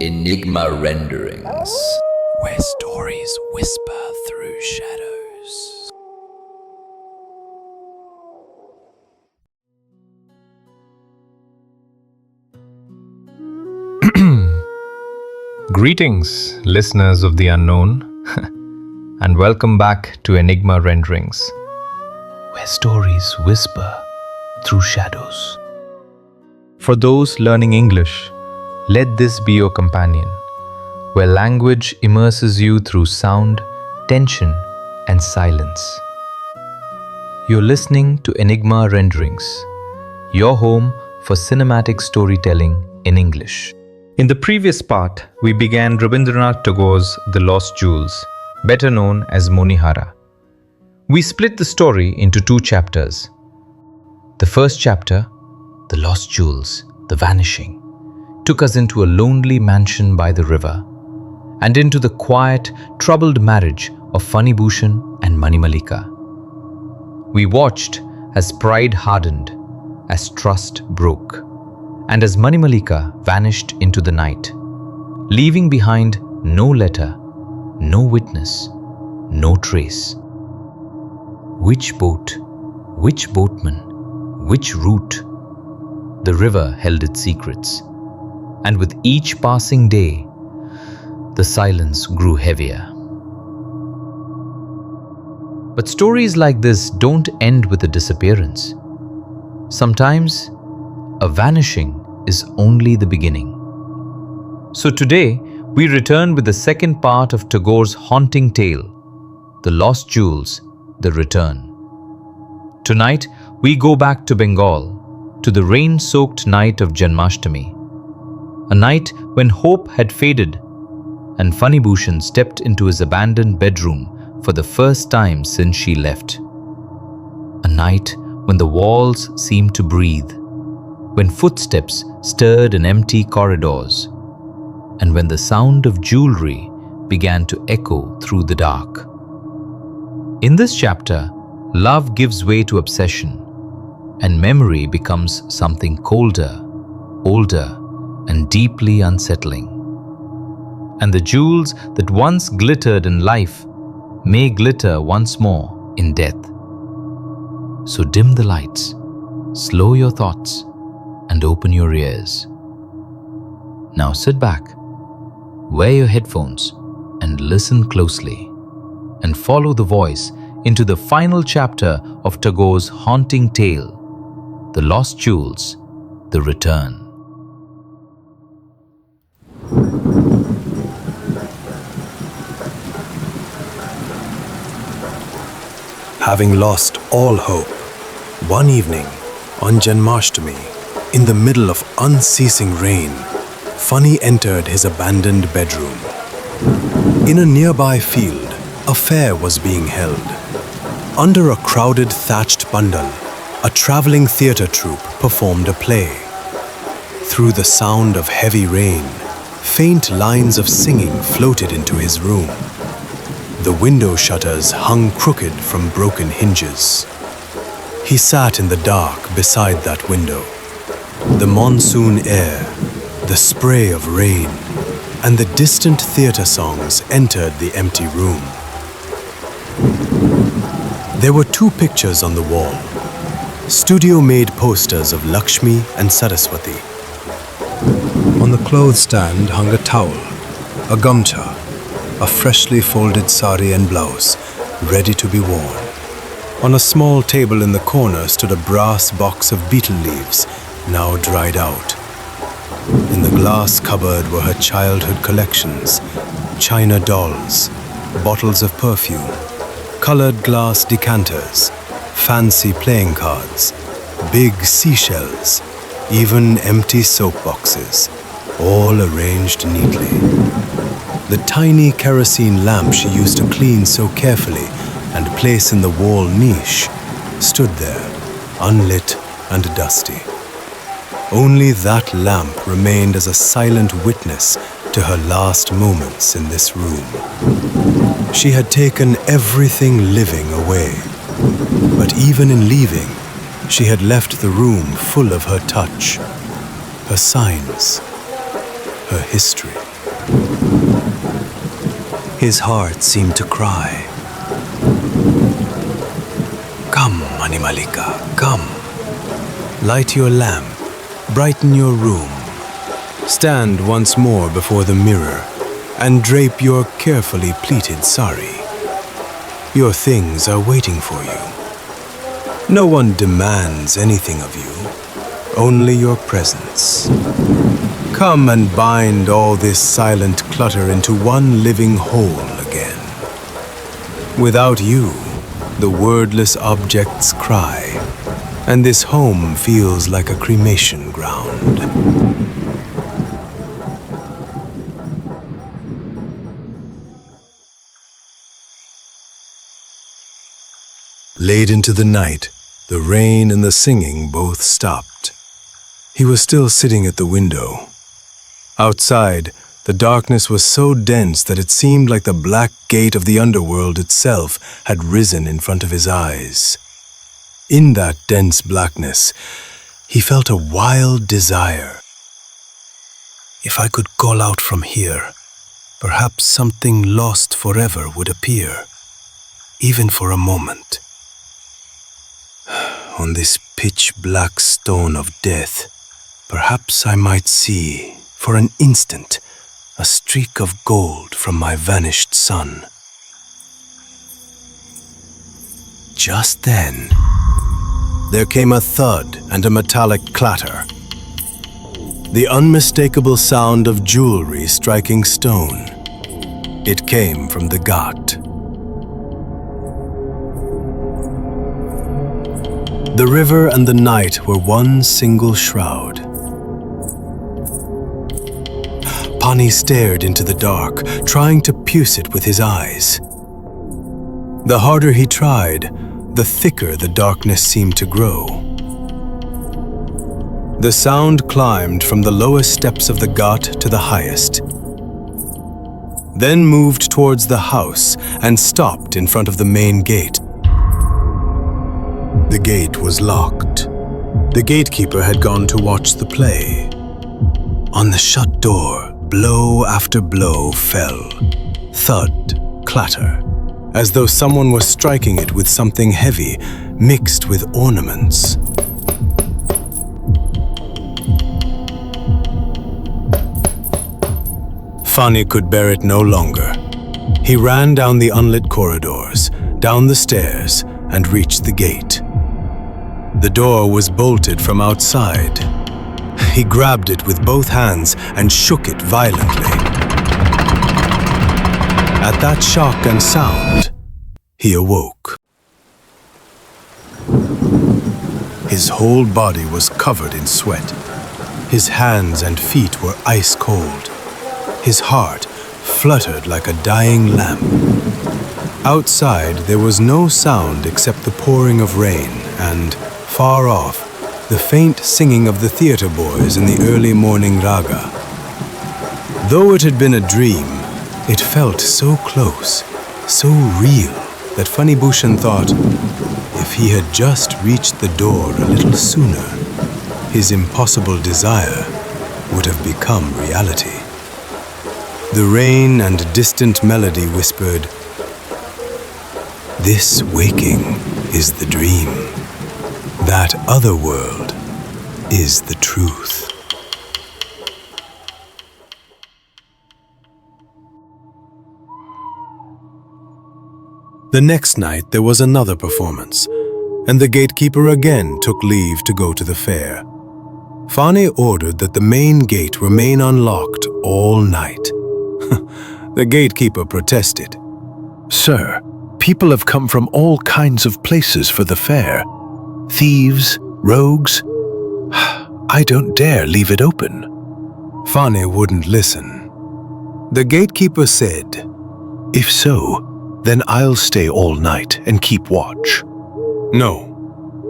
Enigma Renderings, where stories whisper through shadows. Greetings, listeners of the unknown, and welcome back to Enigma Renderings, where stories whisper through shadows. For those learning English, let this be your companion, where language immerses you through sound, tension, and silence. You're listening to Enigma Renderings, your home for cinematic storytelling in English. In the previous part, we began Rabindranath Tagore's The Lost Jewels, better known as Monihara. We split the story into two chapters. The first chapter, The Lost Jewels, The Vanishing, took us into a lonely mansion by the river and into the quiet, troubled marriage of Fanibhushan and Manimalika. We watched as pride hardened, as trust broke, and as Manimalika vanished into the night, leaving behind no letter, no witness, no trace. Which boat, which boatman, which route? The river held its secrets, and with each passing day, the silence grew heavier. But stories like this don't end with a disappearance. Sometimes, a vanishing is only the beginning. So today, we return with the second part of Tagore's haunting tale, The Lost Jewels, The Return. Tonight, we go back to Bengal, to the rain-soaked night of Janmashtami, a night when hope had faded and Fanibhushan stepped into his abandoned bedroom for the first time since she left. A night when the walls seemed to breathe, when footsteps stirred in empty corridors, and when the sound of jewelry began to echo through the dark. In this chapter, love gives way to obsession, and memory becomes something colder, older, and deeply unsettling. And the jewels that once glittered in life may glitter once more in death. So dim the lights, slow your thoughts, and open your ears. Now sit back, wear your headphones, and listen closely, and follow the voice into the final chapter of Tagore's haunting tale, The Lost Jewels, The Return. Having lost all hope, one evening on Janmashtami, in the middle of unceasing rain, Fani entered his abandoned bedroom. In a nearby field, a fair was being held. Under a crowded thatched pandal, a traveling theatre troupe performed a play. Through the sound of heavy rain, faint lines of singing floated into his room. The window shutters hung crooked from broken hinges. He sat in the dark beside that window. The monsoon air, the spray of rain, and the distant theatre songs entered the empty room. There were two pictures on the wall, studio-made posters of Lakshmi and Saraswati. On the clothes stand hung a towel, a gamcha, a freshly folded sari and blouse, ready to be worn. On a small table in the corner stood a brass box of betel leaves, now dried out. In the glass cupboard were her childhood collections, china dolls, bottles of perfume, colored glass decanters, fancy playing cards, big seashells, even empty soap boxes, all arranged neatly. The tiny kerosene lamp she used to clean so carefully and place in the wall niche stood there, unlit and dusty. Only that lamp remained as a silent witness to her last moments in this room. She had taken everything living away, but even in leaving, she had left the room full of her touch, her signs, her history. His heart seemed to cry. Come, Animalika, come. Light your lamp, brighten your room. Stand once more before the mirror and drape your carefully pleated sari. Your things are waiting for you. No one demands anything of you, only your presence. Come and bind all this silent clutter into one living whole again. Without you, the wordless objects cry, and this home feels like a cremation ground. Late into the night, the rain and the singing both stopped. He was still sitting at the window. Outside, the darkness was so dense that it seemed like the black gate of the underworld itself had risen in front of his eyes. In that dense blackness, he felt a wild desire. If I could call out from here, perhaps something lost forever would appear, even for a moment. On this pitch-black stone of death, perhaps I might see, for an instant, a streak of gold from my vanished sun. Just then, there came a thud and a metallic clatter. The unmistakable sound of jewelry striking stone. It came from the ghat. The river and the night were one single shroud. Pani stared into the dark, trying to pierce it with his eyes. The harder he tried, the thicker the darkness seemed to grow. The sound climbed from the lowest steps of the ghat to the highest, then moved towards the house and stopped in front of the main gate. The gate was locked. The gatekeeper had gone to watch the play. On the shut door, blow after blow fell. Thud, clatter, as though someone was striking it with something heavy, mixed with ornaments. Fani could bear it no longer. He ran down the unlit corridors, down the stairs, and reached the gate. The door was bolted from outside. He grabbed it with both hands and shook it violently. At that shock and sound, he awoke. His whole body was covered in sweat. His hands and feet were ice cold. His heart fluttered like a dying lamp. Outside, there was no sound except the pouring of rain and, far off, the faint singing of the theater boys in the early morning raga. Though it had been a dream, it felt so close, so real, that Fani Bhushan thought, if he had just reached the door a little sooner, his impossible desire would have become reality. The rain and distant melody whispered, "This waking is the dream. That other world is the truth." The next night there was another performance, and the gatekeeper again took leave to go to the fair. Fani ordered that the main gate remain unlocked all night. The gatekeeper protested. "Sir, people have come from all kinds of places for the fair. Thieves, rogues. I don't dare leave it open." Fani wouldn't listen. The gatekeeper said, "If so, then I'll stay all night and keep watch." "No,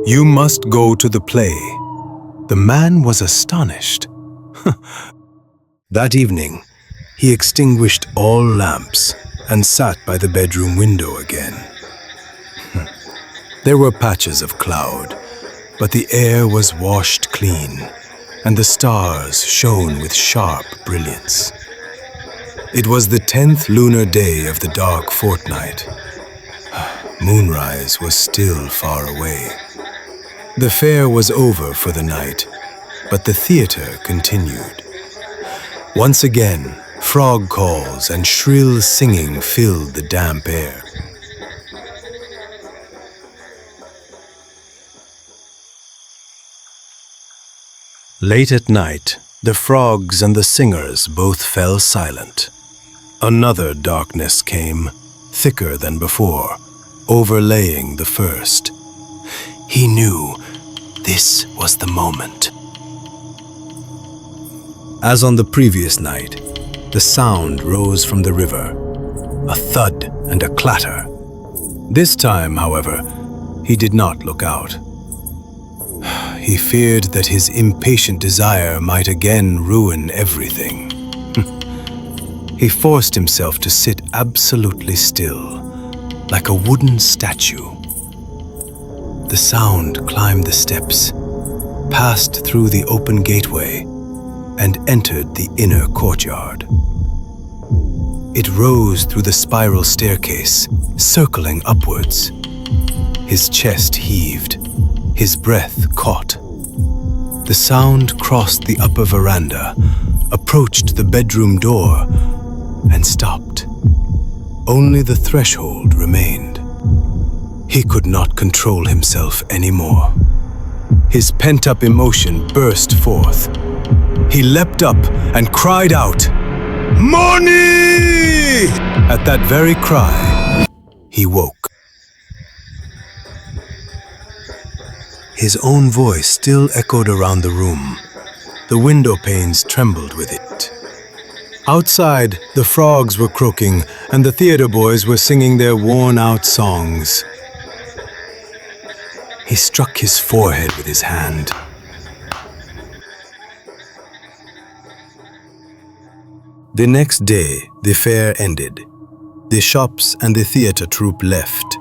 you must go to the play." The man was astonished. That evening, he extinguished all lamps and sat by the bedroom window again. There were patches of cloud, but the air was washed clean, and the stars shone with sharp brilliance. It was the 10th lunar day of the dark fortnight. Moonrise was still far away. The fair was over for the night, but the theater continued. Once again, frog calls and shrill singing filled the damp air. Late at night, the frogs and the singers both fell silent. Another darkness came, thicker than before, overlaying the first. He knew this was the moment. As on the previous night, the sound rose from the river, a thud and a clatter. This time, however, he did not look out. He feared that his impatient desire might again ruin everything. He forced himself to sit absolutely still, like a wooden statue. The sound climbed the steps, passed through the open gateway, and entered the inner courtyard. It rose through the spiral staircase, circling upwards. His chest heaved, his breath caught. The sound crossed the upper veranda, approached the bedroom door, and stopped. Only the threshold remained. He could not control himself anymore. His pent-up emotion burst forth. He leapt up and cried out, "Moni!" At that very cry, he woke. His own voice still echoed around the room. The window panes trembled with it. Outside, the frogs were croaking and the theater boys were singing their worn-out songs. He struck his forehead with his hand. The next day, the fair ended. The shops and the theater troupe left.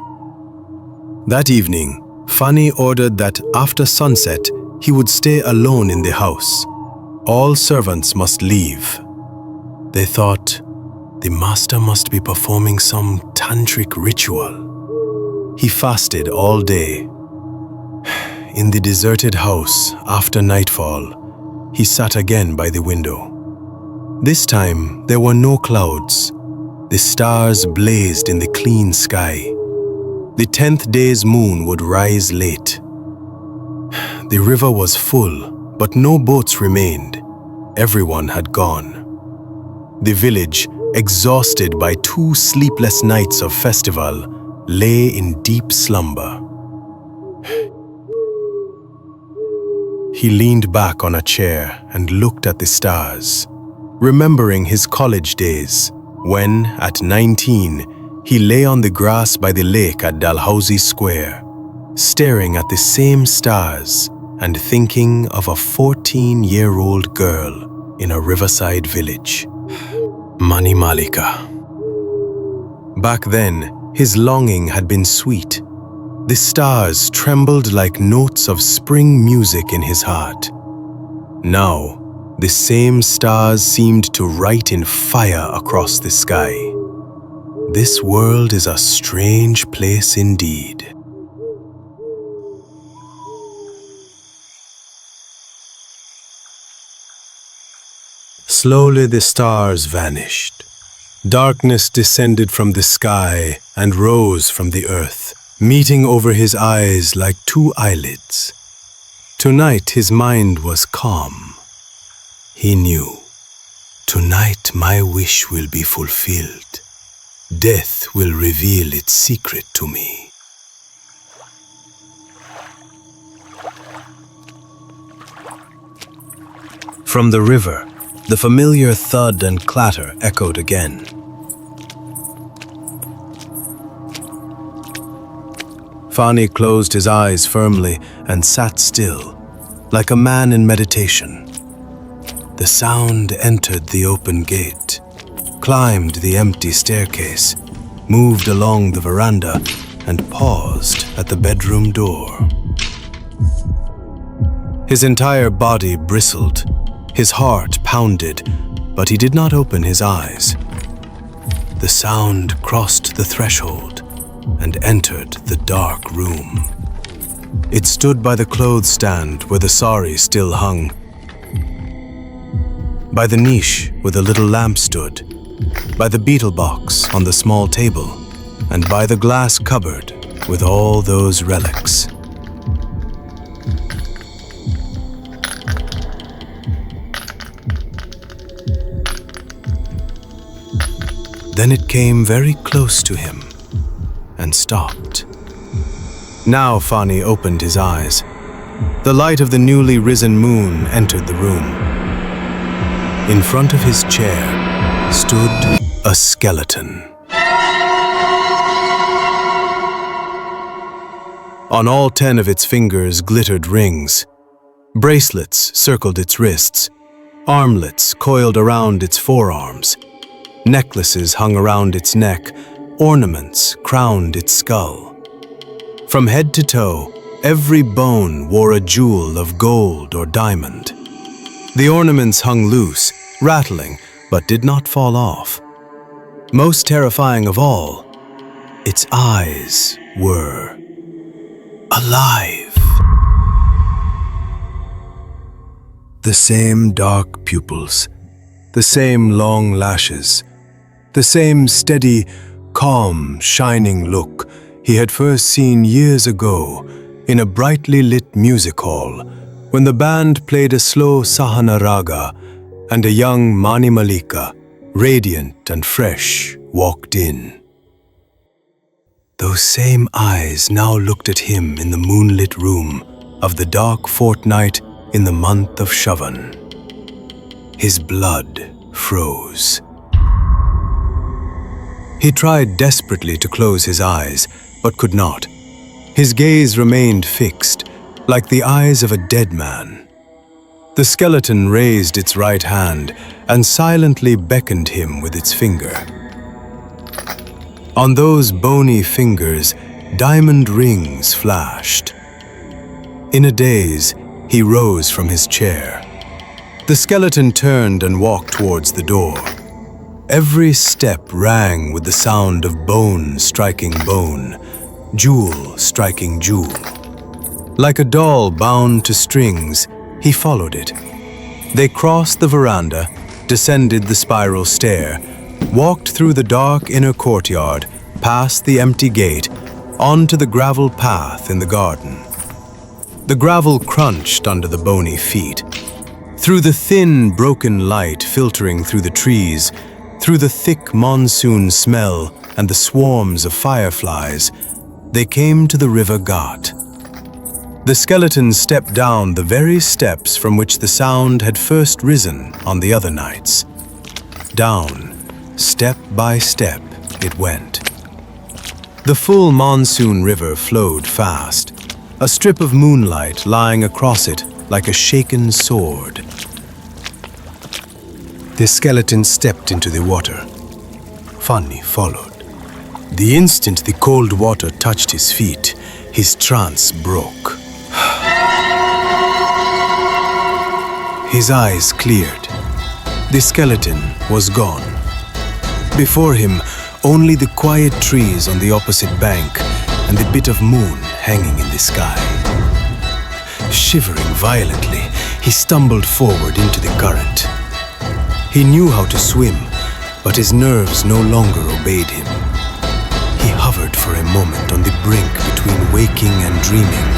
That evening, Fani ordered that after sunset, he would stay alone in the house. All servants must leave. They thought, the master must be performing some tantric ritual. He fasted all day. In the deserted house, after nightfall, he sat again by the window. This time, there were no clouds. The stars blazed in the clean sky. The 10th day's moon would rise late. The river was full, but no boats remained. Everyone had gone. The village, exhausted by 2 sleepless nights of festival, lay in deep slumber. He leaned back on a chair and looked at the stars, remembering his college days, when, at 19, he lay on the grass by the lake at Dalhousie Square, staring at the same stars and thinking of a 14-year-old girl in a riverside village. Mani Malika. Back then, his longing had been sweet. The stars trembled like notes of spring music in his heart. Now, the same stars seemed to write in fire across the sky. This world is a strange place indeed. Slowly the stars vanished. Darkness descended from the sky and rose from the earth, meeting over his eyes like 2 eyelids. Tonight his mind was calm. He knew, tonight my wish will be fulfilled. Death will reveal its secret to me. From the river, the familiar thud and clatter echoed again. Fani closed his eyes firmly and sat still, like a man in meditation. The sound entered the open gate, climbed the empty staircase, moved along the veranda, and paused at the bedroom door. His entire body bristled, his heart pounded, but he did not open his eyes. the sound crossed the threshold and entered the dark room. It stood by the clothes stand where the sari still hung, by the niche where the little lamp stood, by the beetle box on the small table, and by the glass cupboard with all those relics. Then it came very close to him and stopped. Now Fani opened his eyes. The light of the newly risen moon entered the room. In front of his chair stood a skeleton. On all 10 of its fingers glittered rings. Bracelets circled its wrists. Armlets coiled around its forearms. Necklaces hung around its neck. Ornaments crowned its skull. From head to toe, every bone wore a jewel of gold or diamond. The ornaments hung loose, rattling, but did not fall off. Most terrifying of all, its eyes were alive. The same dark pupils, the same long lashes, the same steady, calm, shining look he had first seen years ago in a brightly lit music hall when the band played a slow Sahana raga and a young Mani Malika, radiant and fresh, walked in. Those same eyes now looked at him in the moonlit room of the dark fortnight in the month of Shavan. His blood froze. He tried desperately to close his eyes, but could not. His gaze remained fixed, like the eyes of a dead man. The skeleton raised its right hand and silently beckoned him with its finger. On those bony fingers, diamond rings flashed. In a daze, he rose from his chair. The skeleton turned and walked towards the door. Every step rang with the sound of bone striking bone, jewel striking jewel. Like a doll bound to strings, he followed it. They crossed the veranda, descended the spiral stair, walked through the dark inner courtyard, past the empty gate, onto the gravel path in the garden. The gravel crunched under the bony feet. Through the thin, broken light filtering through the trees, through the thick monsoon smell and the swarms of fireflies, they came to the river Ghat. The skeleton stepped down the very steps from which the sound had first risen on the other nights. Down, step by step, it went. The full monsoon river flowed fast, a strip of moonlight lying across it like a shaken sword. The skeleton stepped into the water. Fani followed. The instant the cold water touched his feet, his trance broke. His eyes cleared. The skeleton was gone. Before him, only the quiet trees on the opposite bank and the bit of moon hanging in the sky. Shivering violently, he stumbled forward into the current. He knew how to swim, but his nerves no longer obeyed him. He hovered for a moment on the brink between waking and dreaming,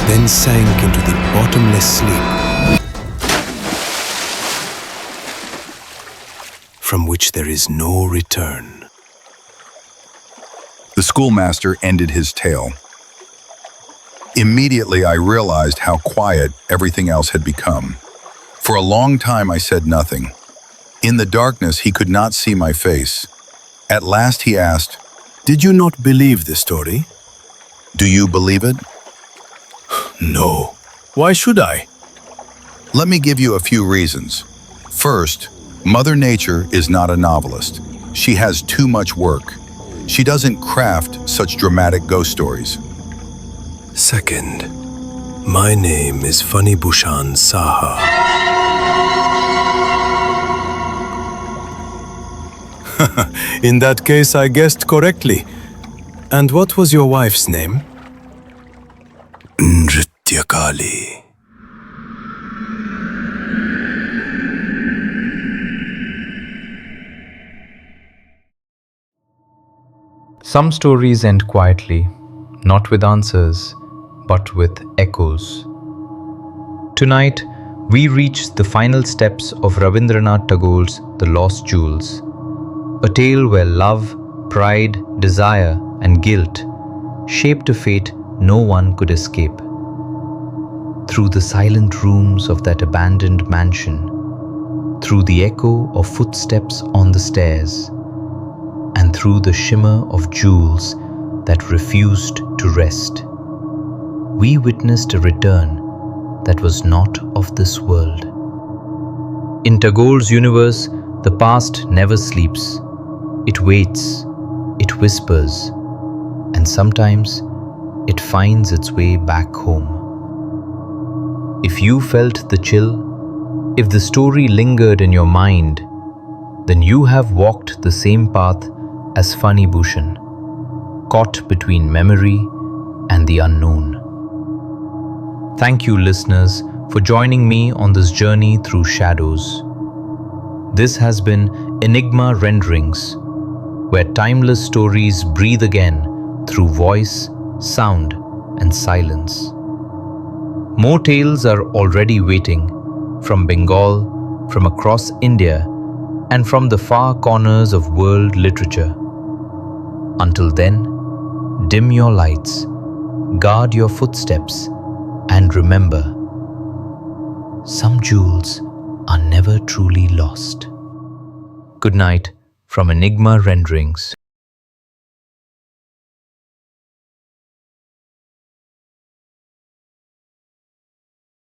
then sank into the bottomless sleep from which there is no return. The schoolmaster ended his tale. Immediately, I realized how quiet everything else had become. For a long time, I said nothing. In the darkness, he could not see my face. At last, he asked, "Did you not believe the story?" "Do you believe it?" "No. Why should I?" Let me give you a few reasons. First, Mother Nature is not a novelist. She has too much work. She doesn't craft such dramatic ghost stories. Second, my name is Fani Bhushan Saha. In that case, I guessed correctly. And what was your wife's name? Nrityakali. Some stories end quietly, not with answers, but with echoes. Tonight, we reach the final steps of Rabindranath Tagore's The Lost Jewels, a tale where love, pride, desire, and guilt shaped a fate no one could escape. Through the silent rooms of that abandoned mansion, through the echo of footsteps on the stairs, and through the shimmer of jewels that refused to rest, we witnessed a return that was not of this world. In Tagore's universe, the past never sleeps. It waits, it whispers, and sometimes it finds its way back home. If you felt the chill, if the story lingered in your mind, then you have walked the same path as Fani Bhushan, caught between memory and the unknown. Thank you, listeners, for joining me on this journey through shadows. This has been Enigma Renderings, where timeless stories breathe again through voice, sound, and silence. More tales are already waiting, from Bengal, from across India, and from the far corners of world literature. Until then, dim your lights, guard your footsteps, and remember, some jewels are never truly lost. Good night from Enigma Renderings.